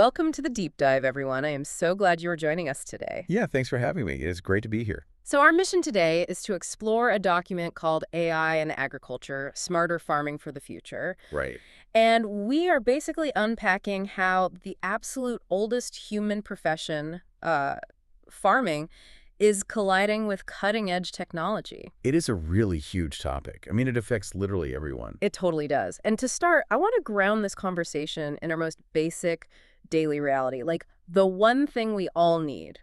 Welcome to the deep dive, everyone. I am so glad you are joining us today. Yeah, thanks for having me. It's great to be here. So our mission today is to explore a document called AI and Agriculture, Smarter Farming for the Future. Right. And we are basically unpacking how the absolute oldest human profession, farming, is colliding with cutting-edge technology. It is a really huge topic. I mean, it affects literally everyone. It totally does. And to start, I want to ground this conversation in our most basic daily reality, like the one thing we all need: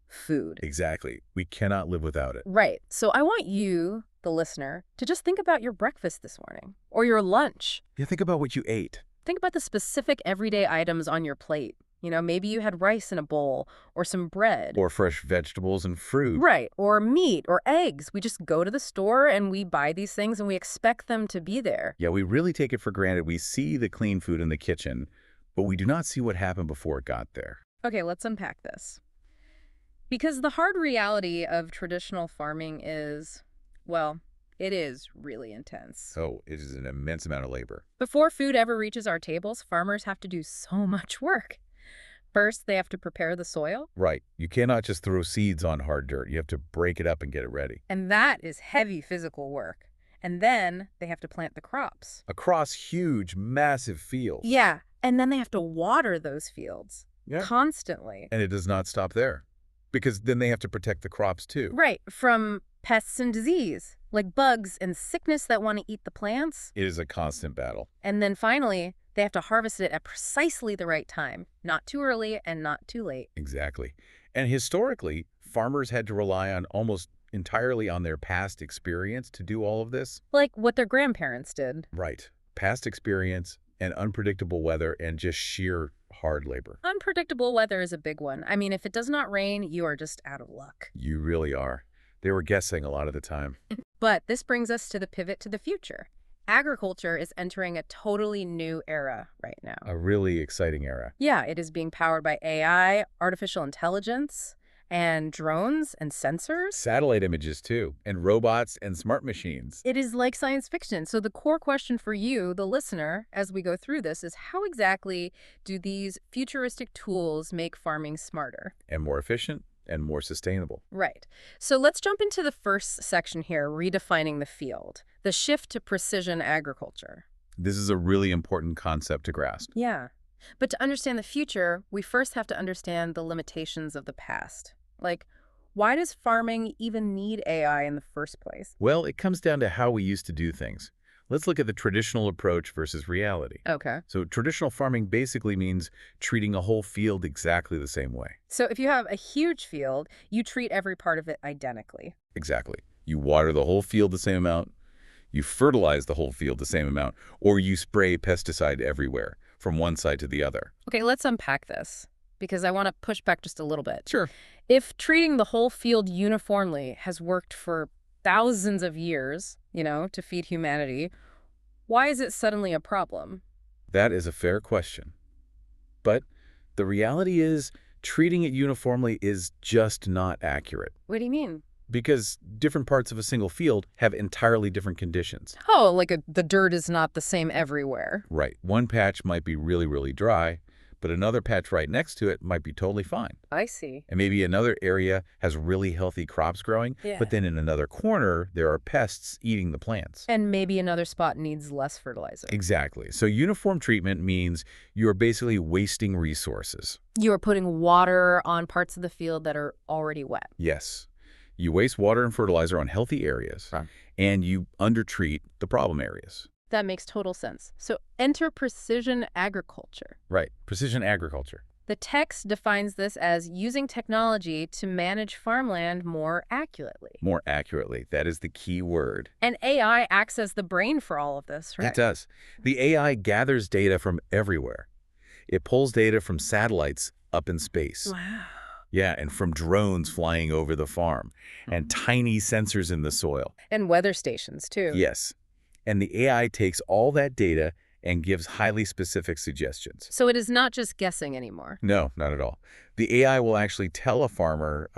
food. Exactly. We cannot live without it. Right. So I want you, the listener, to just think about your breakfast this morning or your lunch. Yeah, think about what you ate. Think about the specific everyday items on your plate. Maybe you had rice in a bowl or some bread. Or fresh vegetables and fruit. Right. Or meat or eggs. We just go to the store and we buy these things and we expect them to be there. Yeah, we really take it for granted. We see the clean food in the kitchen, but we do not see what happened before it got there. Okay, let's unpack this. Because the hard reality of traditional farming is, well, it is really intense. Oh, it is an immense amount of labor. Before food ever reaches our tables, farmers have to do so much work. First, they have to prepare the soil. Right. You cannot just throw seeds on hard dirt. You have to break it up and get it ready. And that is heavy physical work. And then they have to plant the crops. Across huge, massive fields. Yeah, and then they have to water those fields constantly. And it does not stop there, because then they have to protect the crops too. Right, from pests and disease, like bugs and sickness that want to eat the plants. It is a constant battle. And then finally, they have to harvest it at precisely the right time, not too early and not too late. Exactly. And historically, farmers had to rely on almost entirely on their past experience to do all of this. Like what their grandparents did. Right. Past experience and unpredictable weather and just sheer hard labor. Unpredictable weather is a big one. I mean, if it does not rain, you are just out of luck. You really are. They were guessing a lot of the time. But this brings us to the pivot to the future. Agriculture is entering a totally new era right now. A really exciting era. Yeah, it is being powered by AI, artificial intelligence, and drones and sensors. Satellite images too, and robots and smart machines. It is like science fiction. So the core question for you, the listener, as we go through this is how exactly do these futuristic tools make farming smarter? And more efficient and more sustainable. Right. So let's jump into the first section here, redefining the field, the shift to precision agriculture. This is a really important concept to grasp. Yeah. But to understand the future, we first have to understand the limitations of the past. Like, why does farming even need AI in the first place? Well, it comes down to how we used to do things. Let's look at the traditional approach versus reality. Okay. So traditional farming basically means treating a whole field exactly the same way. So if you have a huge field, you treat every part of it identically. Exactly. You water the whole field the same amount, you fertilize the whole field the same amount, or you spray pesticide everywhere from one side to the other. Okay, let's unpack this, because I want to push back just a little bit. Sure. If treating the whole field uniformly has worked for thousands of years, to feed humanity, why is it suddenly a problem? That is a fair question. But the reality is, treating it uniformly is just not accurate. What do you mean? Because different parts of a single field have entirely different conditions. Oh, like the dirt is not the same everywhere. Right. One patch might be really, really dry, but another patch right next to it might be totally fine. I see. And maybe another area has really healthy crops growing, but then in another corner, there are pests eating the plants. And maybe another spot needs less fertilizer. Exactly. So uniform treatment means you're basically wasting resources. You are putting water on parts of the field that are already wet. Yes. You waste water and fertilizer on healthy areas, and you undertreat the problem areas. That makes total sense. So enter precision agriculture. Right. Precision agriculture. The text defines this as using technology to manage farmland more accurately. More accurately. That is the key word. And AI acts as the brain for all of this, right? It does. The AI gathers data from everywhere. It pulls data from satellites up in space. Wow. Yeah, and from drones flying over the farm, and tiny sensors in the soil. And weather stations, too. Yes. And the AI takes all that data and gives highly specific suggestions. So it is not just guessing anymore. No, not at all. The AI will actually tell a farmer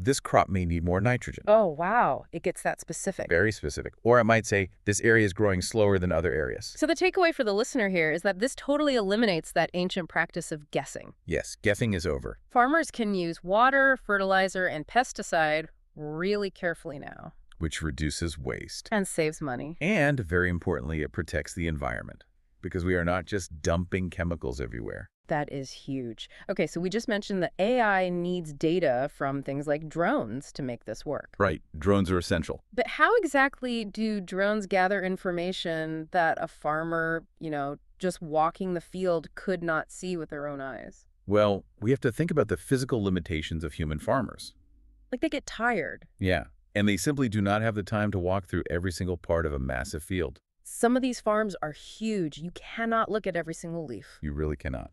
this crop may need more nitrogen. Oh, wow. It gets that specific. Very specific. Or it might say, this area is growing slower than other areas. So the takeaway for the listener here is that this totally eliminates that ancient practice of guessing. Yes, guessing is over. Farmers can use water, fertilizer, and pesticide really carefully now. Which reduces waste. And saves money. And, very importantly, it protects the environment, because we are not just dumping chemicals everywhere. That is huge. Okay, so we just mentioned that AI needs data from things like drones to make this work. Right. Drones are essential. But how exactly do drones gather information that a farmer, just walking the field could not see with their own eyes? Well, we have to think about the physical limitations of human farmers. Like they get tired. Yeah. And they simply do not have the time to walk through every single part of a massive field. Some of these farms are huge. You cannot look at every single leaf. You really cannot.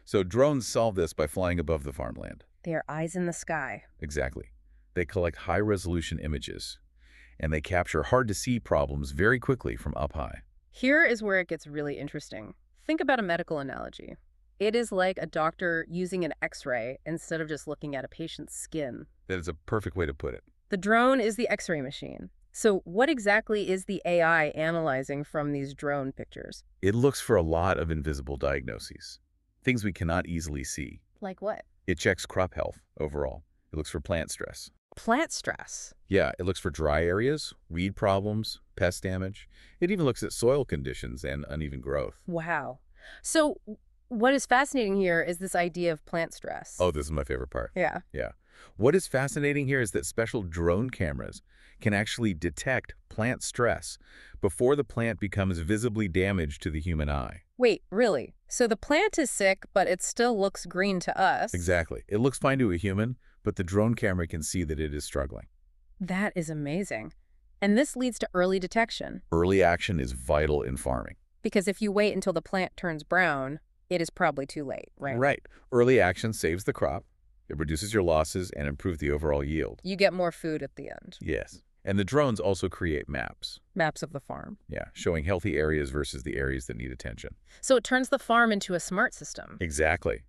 So drones solve this by flying above the farmland. They are eyes in the sky. Exactly. They collect high-resolution images, and they capture hard-to-see problems very quickly from up high. Here is where it gets really interesting. Think about a medical analogy. It is like a doctor using an X-ray instead of just looking at a patient's skin. That is a perfect way to put it. The drone is the X-ray machine. So what exactly is the AI analyzing from these drone pictures? It looks for a lot of invisible diagnoses, things we cannot easily see. Like what? It checks crop health overall. It looks for plant stress. Plant stress? Yeah, it looks for dry areas, weed problems, pest damage. It even looks at soil conditions and uneven growth. Wow. So what is fascinating here is this idea of plant stress. Oh, this is my favorite part. Yeah. Yeah. What is fascinating here is that special drone cameras can actually detect plant stress before the plant becomes visibly damaged to the human eye. Wait, really? So the plant is sick, but it still looks green to us? Exactly. It looks fine to a human, but the drone camera can see that it is struggling. That is amazing. And this leads to early detection. Early action is vital in farming. Because if you wait until the plant turns brown, it is probably too late, right? Right. Early action saves the crop. It reduces your losses and improves the overall yield. You get more food at the end. Yes. And the drones also create maps. Maps of the farm. Yeah, showing healthy areas versus the areas that need attention. So it turns the farm into a smart system. Exactly.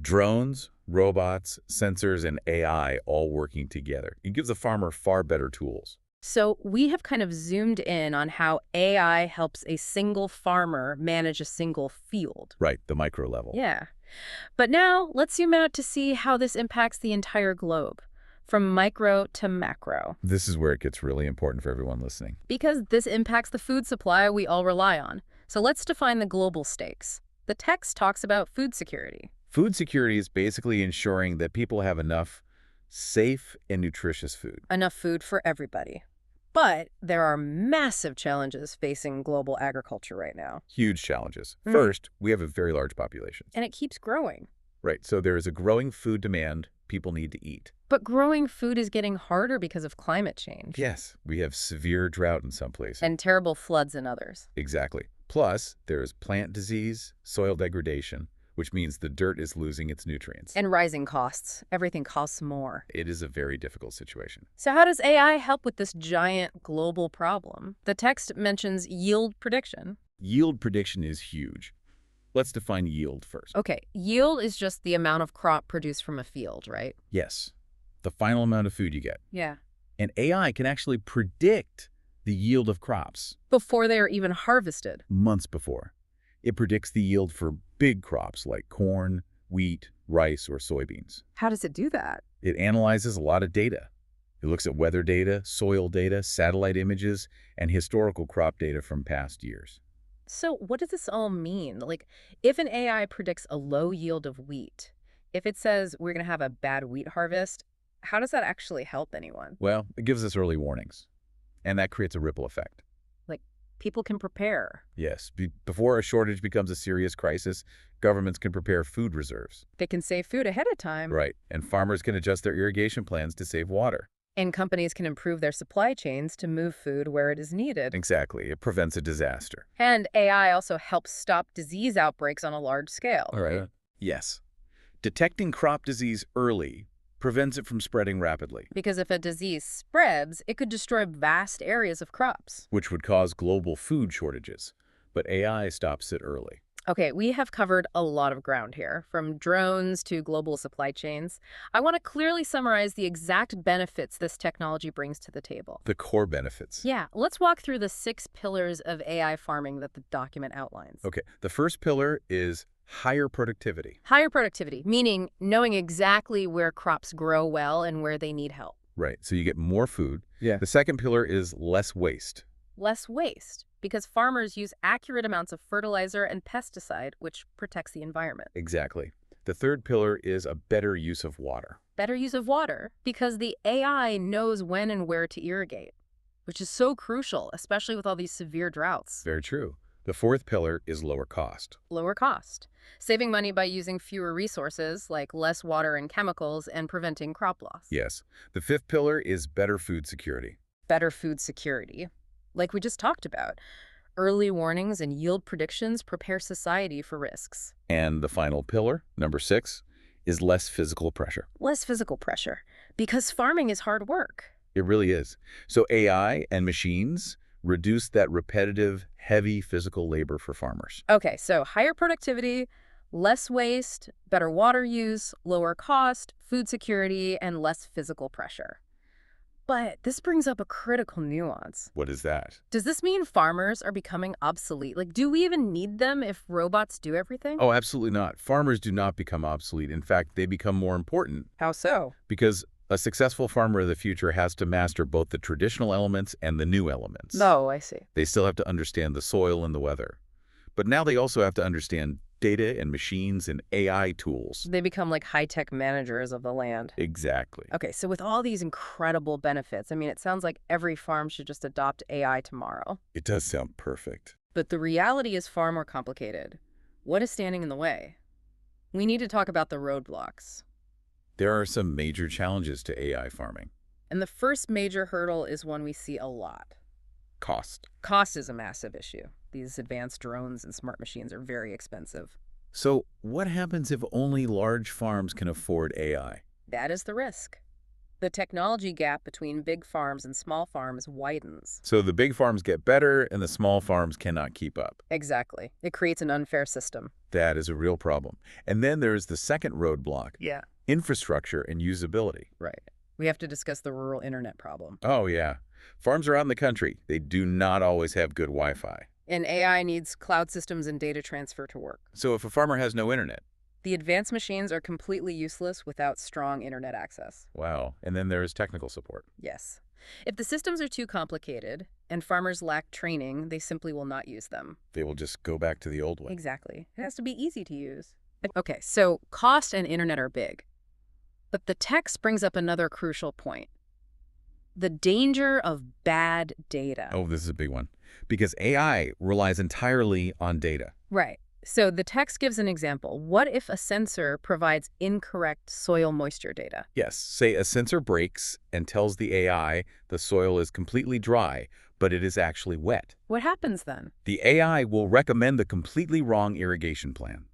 Drones, robots, sensors, and AI all working together. It gives the farmer far better tools. So we have kind of zoomed in on how AI helps a single farmer manage a single field. Right, the micro level. Yeah. But now let's zoom out to see how this impacts the entire globe, from micro to macro. This is where it gets really important for everyone listening. Because this impacts the food supply we all rely on. So let's define the global stakes. The text talks about food security. Food security is basically ensuring that people have enough safe and nutritious food. Enough food for everybody. But there are massive challenges facing global agriculture right now. Huge challenges. First, we have a very large population. And it keeps growing. Right, so there is a growing food demand people need to eat. But growing food is getting harder because of climate change. Yes, we have severe drought in some places. And terrible floods in others. Exactly. Plus, there is plant disease, soil degradation, which means the dirt is losing its nutrients. And rising costs. Everything costs more. It is a very difficult situation. So how does AI help with this giant global problem? The text mentions yield prediction. Yield prediction is huge. Let's define yield first. Okay, yield is just the amount of crop produced from a field, right? Yes, the final amount of food you get. Yeah. And AI can actually predict the yield of crops. Before they are even harvested. Months before. It predicts the yield for big crops like corn, wheat, rice, or soybeans. How does it do that? It analyzes a lot of data. It looks at weather data, soil data, satellite images, and historical crop data from past years. So what does this all mean? Like, if an AI predicts a low yield of wheat, if it says we're going to have a bad wheat harvest, how does that actually help anyone? Well, it gives us early warnings, and that creates a ripple effect. Like, people can prepare. Yes, before a shortage becomes a serious crisis, governments can prepare food reserves. They can save food ahead of time. Right, and farmers can adjust their irrigation plans to save water. And companies can improve their supply chains to move food where it is needed. Exactly, it prevents a disaster. And AI also helps stop disease outbreaks on a large scale. All right. Yes. Detecting crop disease early prevents it from spreading rapidly, Because if a disease spreads, it could destroy vast areas of crops. which would cause global food shortages. But AI stops it early. Okay, we have covered a lot of ground here, from drones to global supply chains. I want to clearly summarize the exact benefits this technology brings to the table. The core benefits. Yeah, let's walk through the 6 pillars of AI farming that the document outlines. Okay, the first pillar is higher productivity. Higher productivity, meaning knowing exactly where crops grow well and where they need help. Right, so you get more food. Yeah. The second pillar is less waste. Less waste, because farmers use accurate amounts of fertilizer and pesticide, which protects the environment. Exactly. The third pillar is a better use of water. Better use of water, because the AI knows when and where to irrigate, which is so crucial, especially with all these severe droughts. Very true. The fourth pillar is lower cost. Lower cost, saving money by using fewer resources, like less water and chemicals, and preventing crop loss. Yes. The fifth pillar is better food security. Better food security, like we just talked about. Early warnings and yield predictions prepare society for risks. And the final pillar, number 6, is less physical pressure. Less physical pressure, because farming is hard work. It really is. So AI and machines reduce that repetitive, heavy physical labor for farmers. Okay, so higher productivity, less waste, better water use, lower cost, food security, and less physical pressure. But this brings up a critical nuance. What is that? Does this mean farmers are becoming obsolete? Like, do we even need them if robots do everything? Oh, absolutely not. Farmers do not become obsolete. In fact, they become more important How so? because a successful farmer of the future has to master both the traditional elements and the new elements. No, I see. They still have to understand the soil and the weather. But now they also have to understand data and machines and AI tools. They become like high-tech managers of the land. Exactly. Okay, so with all these incredible benefits, I mean, it sounds like every farm should just adopt AI tomorrow. It does sound perfect. But the reality is far more complicated. What is standing in the way? We need to talk about the roadblocks. There are some major challenges to AI farming. And the first major hurdle is one we see a lot. Cost. Cost is a massive issue. These advanced drones and smart machines are very expensive. So what happens if only large farms can afford AI? That is the risk. The technology gap between big farms and small farms widens. So the big farms get better and the small farms cannot keep up. Exactly. It creates an unfair system. That is a real problem. And then there's the second roadblock, Yeah. infrastructure and usability. Right. We have to discuss the rural internet problem. Oh, yeah. Farms are out in the country. They do not always have good Wi-Fi. And AI needs cloud systems and data transfer to work. So if a farmer has no internet, The advanced machines are completely useless without strong internet access. wow. And then there's technical support. Yes. If the systems are too complicated and farmers lack training, they simply will not use them. They will just go back to the old way. Exactly. It has to be easy to use. Okay, so cost and internet are big. But the text brings up another crucial point. The danger of bad data. Oh, this is a big one. Because AI relies entirely on data. Right. So the text gives an example. What if a sensor provides incorrect soil moisture data? Yes, say a sensor breaks and tells the AI the soil is completely dry, but it is actually wet. What happens then? The AI will recommend the completely wrong irrigation plan.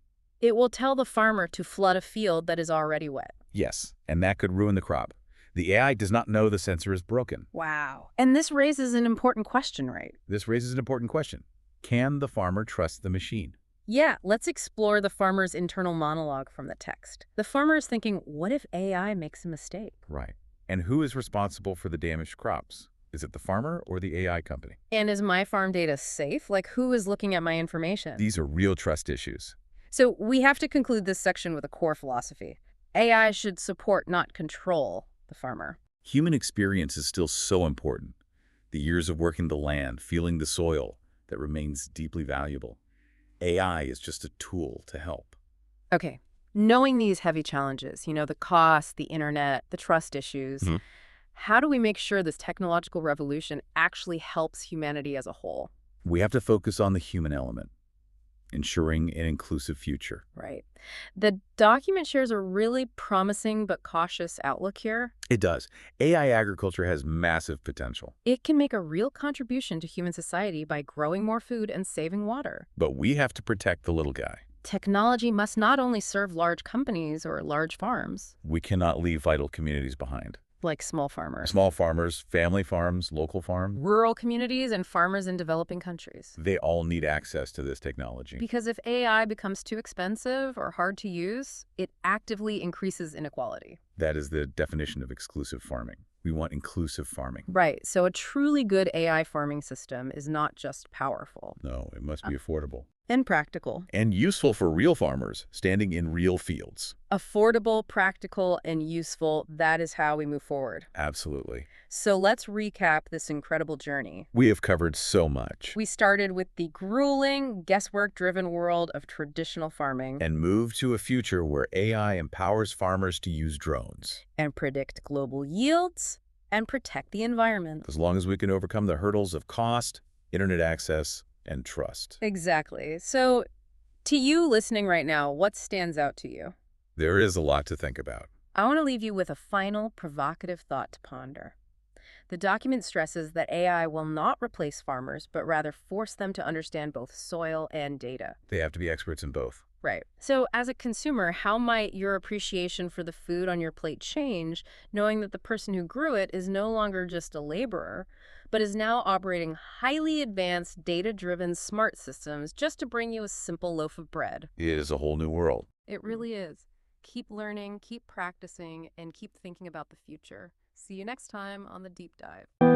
It will tell the farmer to flood a field that is already wet. Yes, and that could ruin the crop. The AI does not know the sensor is broken. Wow. And this raises an important question, right? This raises an important question. Can the farmer trust the machine? Yeah, let's explore the farmer's internal monologue from the text. The farmer is thinking, what if AI makes a mistake? Right. And who is responsible for the damaged crops? Is it the farmer or the AI company? And is my farm data safe? Like, who is looking at my information? These are real trust issues. So we have to conclude this section with a core philosophy. AI should support, not control, the farmer. Human experience is still so important. The years of working the land, feeling the soil, that remains deeply valuable. AI is just a tool to help. Okay, knowing these heavy challenges, the cost, the internet, the trust issues, how do we make sure this technological revolution actually helps humanity as a whole? We have to focus on the human element, ensuring an inclusive future. Right. The document shares a really promising but cautious outlook here. It does. AI agriculture has massive potential. It can make a real contribution to human society by growing more food and saving water. But we have to protect the little guy. Technology must not only serve large companies or large farms. We cannot leave vital communities behind. Like small farmers. Small farmers, family farms, local farms, Rural communities and farmers in developing countries. they all need access to this technology. Because if AI becomes too expensive or hard to use, it actively increases inequality. That is the definition of exclusive farming. We want inclusive farming. Right, so a truly good AI farming system is not just powerful. No, it must be affordable. And practical. And useful for real farmers standing in real fields. Affordable, practical, and useful, that is how we move forward. Absolutely. So let's recap this incredible journey. We have covered so much. We started with the grueling, guesswork-driven world of traditional farming. And moved to a future where AI empowers farmers to use drones. And predict global yields and protect the environment. As long as we can overcome the hurdles of cost, internet access, and trust. Exactly. So, to you listening right now, what stands out to you? There is a lot to think about. I want to leave you with a final provocative thought to ponder. The document stresses that AI will not replace farmers, but rather force them to understand both soil and data. They have to be experts in both. Right. So as a consumer, how might your appreciation for the food on your plate change, knowing that the person who grew it is no longer just a laborer, but is now operating highly advanced, data-driven smart systems just to bring you a simple loaf of bread? It is a whole new world. It really is. Keep learning, keep practicing, and keep thinking about the future. See you next time on The Deep Dive.